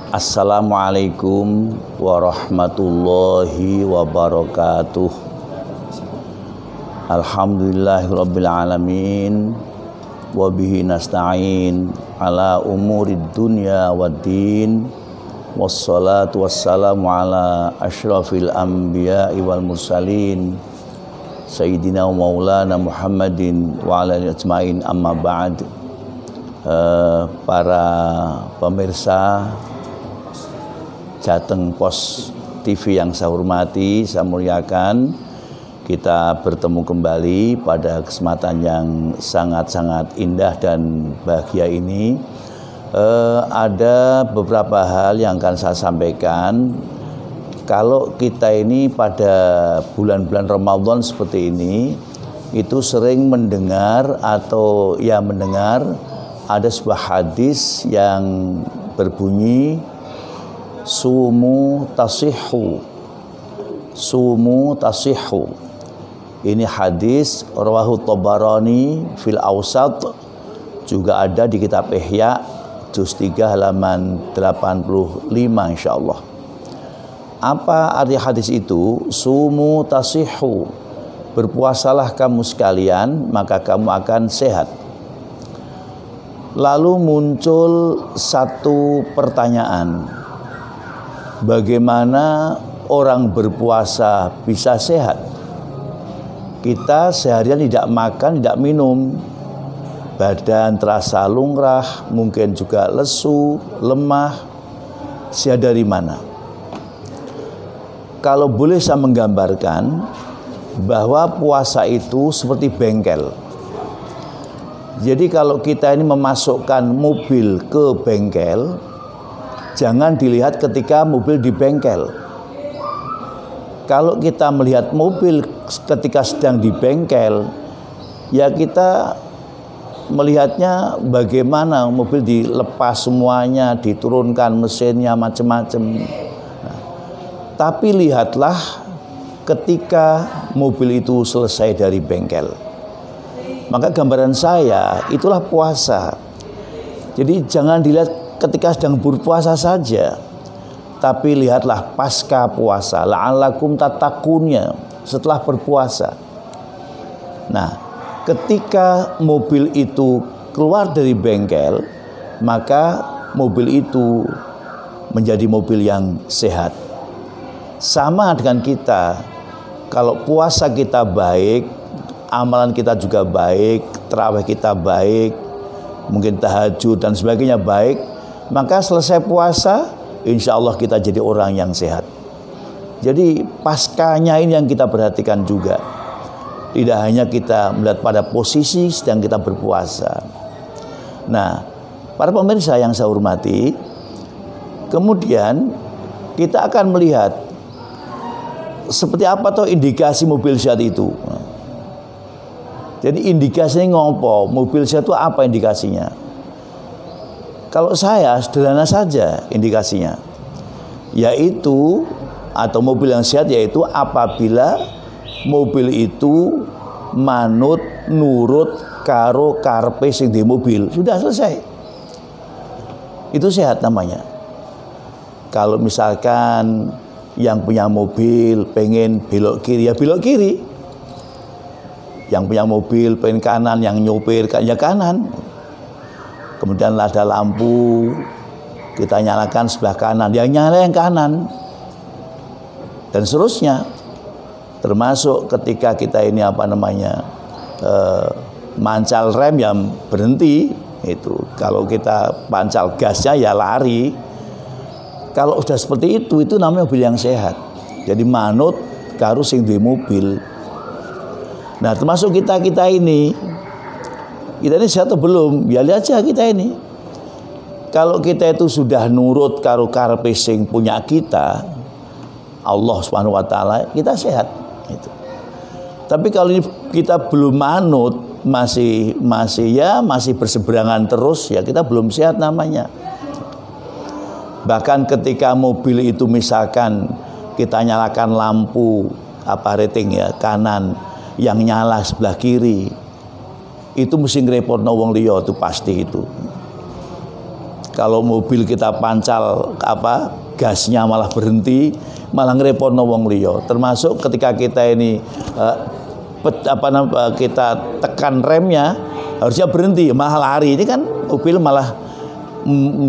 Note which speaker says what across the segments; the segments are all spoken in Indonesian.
Speaker 1: Assalamualaikum warahmatullahi wabarakatuh. Alhamdulillahirabbil alamin wa bihi nasta'in ala umurid dunya waddin wassalatu wassalamu ala asyrafil anbiya'i wal mursalin sayyidina wa maulana Muhammadin wa ala alihi ajmain, amma ba'd. Para pemirsa Jateng Pos TV yang saya hormati, saya muliakan, kita bertemu kembali pada kesempatan yang sangat-sangat indah dan bahagia ini. Ada beberapa hal yang akan saya sampaikan. Kalau kita ini pada bulan-bulan Ramadan seperti ini, itu sering mendengar ada sebuah hadis yang berbunyi sumu tasihhu. Sumu tasihhu. Ini hadis rawahu Tabarani fil Awsat, juga ada di kitab Ihya juz 3 halaman 85 insyaallah. Apa arti hadis itu? Sumu tasihhu. Berpuasalah kamu sekalian, maka kamu akan sehat. Lalu muncul satu pertanyaan. Bagaimana orang berpuasa bisa sehat? Kita seharian tidak makan, tidak minum. Badan terasa lungrah, mungkin juga lesu, lemah. Sehat dari mana? Kalau boleh saya menggambarkan bahwa puasa itu seperti bengkel. Jadi kalau kita ini memasukkan mobil ke bengkel, jangan dilihat ketika mobil di bengkel. Kalau kita melihat mobil ketika sedang di bengkel, ya kita melihatnya bagaimana mobil dilepas semuanya, diturunkan mesinnya macam-macam. Tapi lihatlah ketika mobil itu selesai dari bengkel. Maka gambaran saya itulah puasa. Jadi jangan dilihat ketika sedang berpuasa saja, tapi lihatlah pasca puasa, la'allakum tattaqunnya, setelah berpuasa. Nah, ketika mobil itu keluar dari bengkel, maka mobil itu menjadi mobil yang sehat. Sama dengan kita, kalau puasa kita baik, amalan kita juga baik, tarawih kita baik, mungkin tahajud dan sebagainya baik, maka selesai puasa, insya Allah kita jadi orang yang sehat. Jadi paskanya ini yang kita perhatikan juga. Tidak hanya kita melihat pada posisi sedang kita berpuasa. Nah, para pemirsa yang saya hormati, kemudian kita akan melihat seperti apa toh indikasi mobil sehat itu. Jadi indikasinya ngopo, mobil sehat itu apa indikasinya? Kalau saya sederhana saja indikasinya, yaitu atau mobil yang sehat yaitu apabila mobil itu manut nurut karo karpe sing di mobil, sudah selesai. Itu sehat namanya. Kalau misalkan yang punya mobil pengen belok kiri, ya belok kiri. Yang punya mobil pengen kanan, yang nyopir ya kanan. Kemudian ada lampu, kita nyalakan sebelah kanan, yang nyala yang kanan. Dan seterusnya. Termasuk ketika kita ini mancal rem yang berhenti, itu kalau kita pancal gasnya ya lari. Kalau sudah seperti itu namanya mobil yang sehat. Jadi manut karo sing di mobil. Nah, termasuk kita ini sehat atau belum? Ya lihat aja kita ini. Kalau kita itu sudah nurut karo karepe sing punya kita, Allah Subhanahu wa taala, kita sehat gitu. Tapi kalau kita belum manut, masih berseberangan terus, ya kita belum sehat namanya. Bahkan ketika mobil itu misalkan kita nyalakan lampu rating ya kanan, yang nyala sebelah kiri, itu mesti ngrepotno wong liya, itu pasti itu. Kalau mobil kita pancal gasnya malah berhenti, malah ngrepotno wong liya. Termasuk ketika kita ini kita tekan remnya, harusnya berhenti, malah lari. Ini kan mobil malah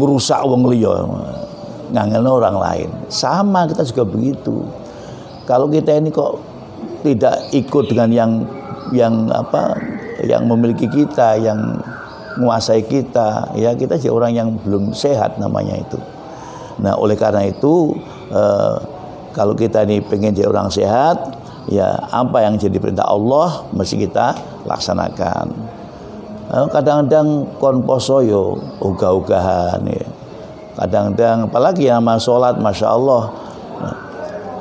Speaker 1: merusak wong liya, ngangelno orang lain. Sama kita juga begitu. Kalau kita ini kok tidak ikut dengan yang memiliki kita, yang menguasai kita, ya kita jadi orang yang belum sehat namanya itu. Nah, oleh karena itu kalau kita ini pengen jadi orang sehat, ya apa yang jadi perintah Allah mesti kita laksanakan. Kadang-kadang kon poso yo ogah-ogahan ya. Kadang-kadang apalagi yang nama sholat, Masya Allah.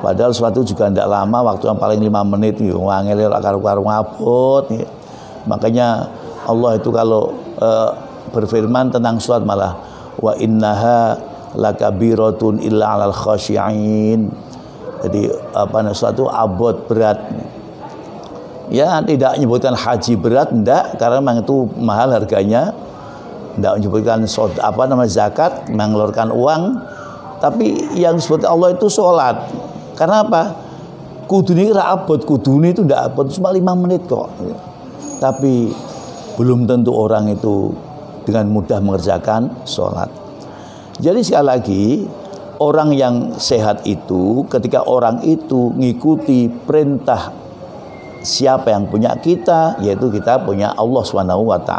Speaker 1: Padahal sholat itu juga tidak lama, waktu yang paling 5 menit yo ngangel karo-karo ngabot ya. Makanya Allah itu kalau berfirman tentang sholat malah wa innaha lakabiratun illa 'alal khashi'in. Jadi sholat itu abot, berat. Ya tidak menyebutkan haji berat, enggak, karena memang itu mahal harganya. Enggak menyebutkan zakat, mengeluarkan uang. Tapi yang disebut Allah itu sholat. Karena apa? Kuduni ra abot, kuduni itu enggak abot, cuma 5 menit kok. Tapi belum tentu orang itu dengan mudah mengerjakan sholat. Jadi sekali lagi, orang yang sehat itu ketika orang itu ngikuti perintah siapa yang punya kita, yaitu kita punya Allah SWT.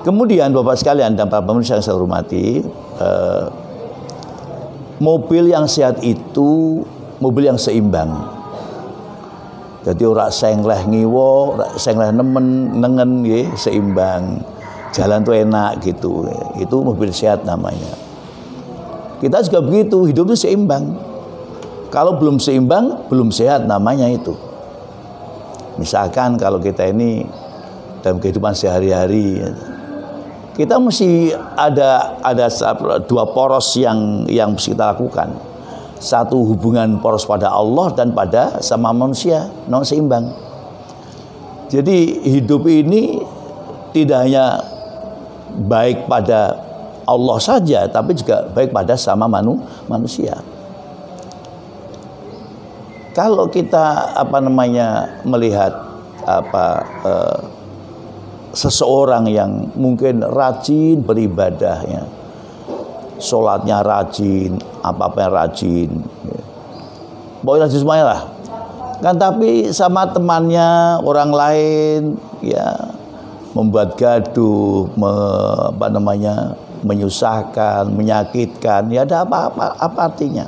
Speaker 1: Kemudian Bapak sekalian dan para pemirsa yang saya hormati, mobil yang sehat itu mobil yang seimbang. Jadi ora sengleh ngiwo, ora sengleh nengen nggih, seimbang. Jalan tuh enak gitu. Itu mobil sehat namanya. Kita juga begitu, hidup itu seimbang. Kalau belum seimbang, belum sehat namanya itu. Misalkan kalau kita ini dalam kehidupan sehari-hari, kita mesti ada 2 poros yang mesti kita lakukan. Satu, hubungan poros pada Allah dan pada sama manusia, non seimbang. Jadi hidup ini tidak hanya baik pada Allah saja, tapi juga baik pada sama manusia. Kalau kita melihat seseorang yang mungkin rajin beribadahnya, sholatnya rajin, apa-apa yang rajin, pokoknya rajin semuanya lah. Kan tapi sama temannya orang lain ya membuat gaduh, menyusahkan, menyakitkan, ya ada apa artinya?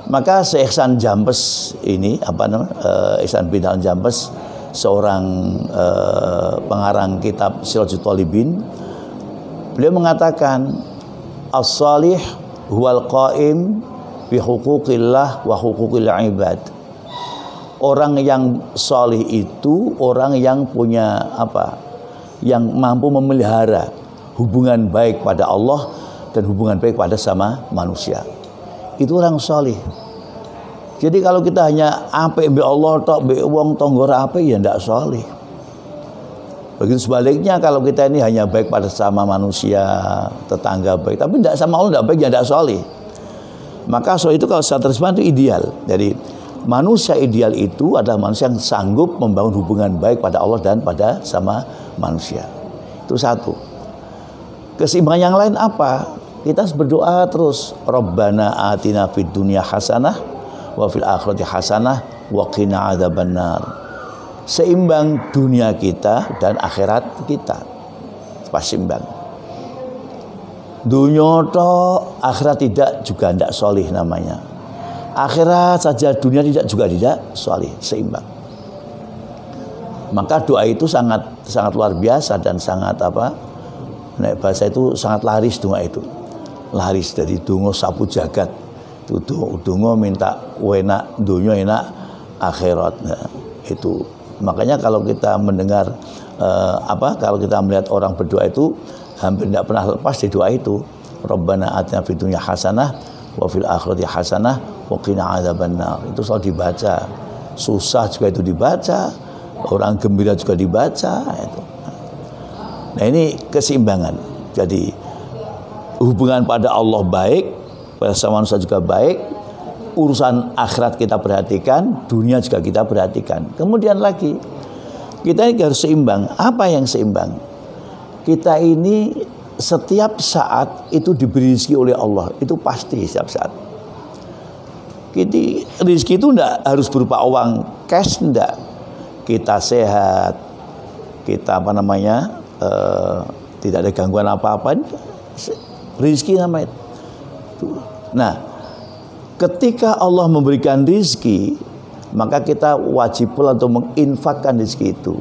Speaker 1: Maka Syekh Ihsan Jambes ini Ihsan bin Jambes, seorang pengarang kitab Siratul Thalibin, beliau mengatakan as-salih huwal qaim bi huquqillah wa huquqil ibad. Orang yang salih itu orang yang punya yang mampu memelihara hubungan baik pada Allah dan hubungan baik pada sama manusia. Itu orang salih. Jadi kalau kita hanya apik mbek Allah tok, mbek wong tangga ora apik, ya ndak salih. Begitu sebaliknya, kalau kita ini hanya baik pada sama manusia, tetangga baik, tapi tidak sama Allah, tidak baik, ya tidak soleh. Maka soal itu kalau secara terjemahan itu ideal. Jadi manusia ideal itu adalah manusia yang sanggup membangun hubungan baik pada Allah dan pada sama manusia. Itu satu. Keseimbangan yang lain apa? Kita harus berdoa terus. Rabbana atina fid dunya hasanah wa fil akhirati hasanah wa qina adzabannar. Seimbang dunia kita dan akhirat kita, pas seimbang. Dunia tok, akhirat tidak, juga tidak solih namanya. Akhirat saja, dunia tidak solih, seimbang. Maka doa itu sangat luar biasa dan sangat bahasa itu sangat laris doa itu. Laris dari donga sapu jagat. Itu donga minta enak dunia, enak akhirat. Nah, itu. Makanya kalau kita mendengar kalau kita melihat orang berdoa itu hampir tidak pernah lepas di doa itu. Rabbana atina fid dunya hasanah wa fil akhirati hasanah wa qina adzabannar. Itu selalu dibaca. Susah juga itu dibaca, orang gembira juga dibaca itu. Nah, ini keseimbangan. Jadi hubungan pada Allah baik, pada sama manusia juga baik, urusan akhirat kita perhatikan, dunia juga kita perhatikan. Kemudian lagi, kita ini harus seimbang. Apa yang seimbang? Kita ini setiap saat itu diberi rezeki oleh Allah, itu pasti setiap saat. Jadi rezeki itu enggak harus berupa uang cash, enggak. Kita sehat, kita tidak ada gangguan apa-apa, rezeki namanya. Nah, ketika Allah memberikan rezeki, maka kita wajib pula untuk menginfakkan rezeki itu.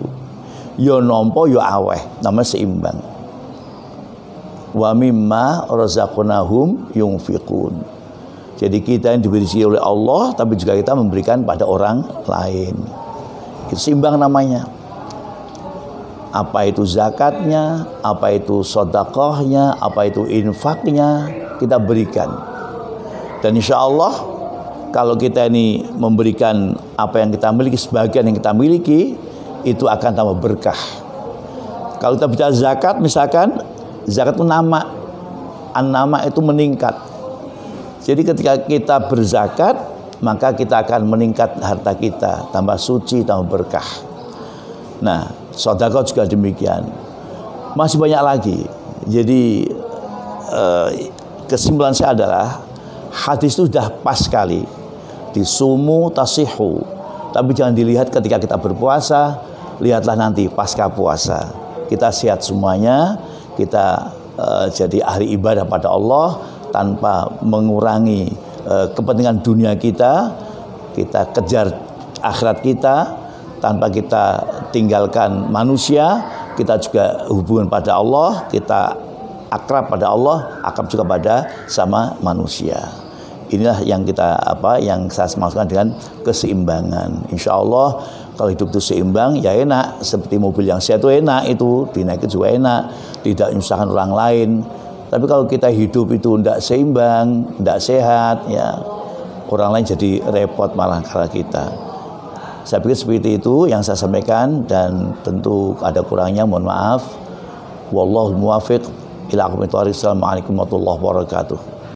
Speaker 1: Yo nompo yo aweh, namanya seimbang. Wa mimma razaqnahum yunfiqun. Jadi kita yang diberi rezeki oleh Allah, tapi juga kita memberikan pada orang lain. Itu seimbang namanya. Apa itu zakatnya, apa itu sedekahnya, apa itu infaknya, kita berikan. Dan insya Allah kalau kita ini memberikan apa yang kita miliki, sebagian yang kita miliki, itu akan tambah berkah. Kalau kita bicara zakat, misalkan zakat itu nama, an-nama itu meningkat. Jadi ketika kita berzakat, maka kita akan meningkat harta kita, tambah suci, tambah berkah. Nah, sedekah juga demikian. Masih banyak lagi. Jadi kesimpulan saya adalah hadis itu sudah pas sekali. Disumu tasihu. Tapi jangan dilihat ketika kita berpuasa, lihatlah nanti pasca puasa. Kita sehat semuanya, kita jadi ahli ibadah pada Allah tanpa mengurangi kepentingan dunia kita. Kita kejar akhirat kita tanpa kita tinggalkan manusia. Kita juga hubungan pada Allah, kita akrab pada Allah, akrab juga pada sama manusia. Inilah yang yang saya maksudkan dengan keseimbangan. Insya Allah kalau hidup itu seimbang, ya enak. Seperti mobil yang sehat itu enak, itu dinaikin juga enak, tidak menyusahkan orang lain. Tapi kalau kita hidup itu tidak seimbang, tidak sehat, ya orang lain jadi repot malah karena kita. Saya pikir seperti itu yang saya sampaikan, dan tentu ada kurangnya, mohon maaf. Wallahul muwaffiq ila aqwamit thoriq. Assalamualaikum warahmatullahi wabarakatuh.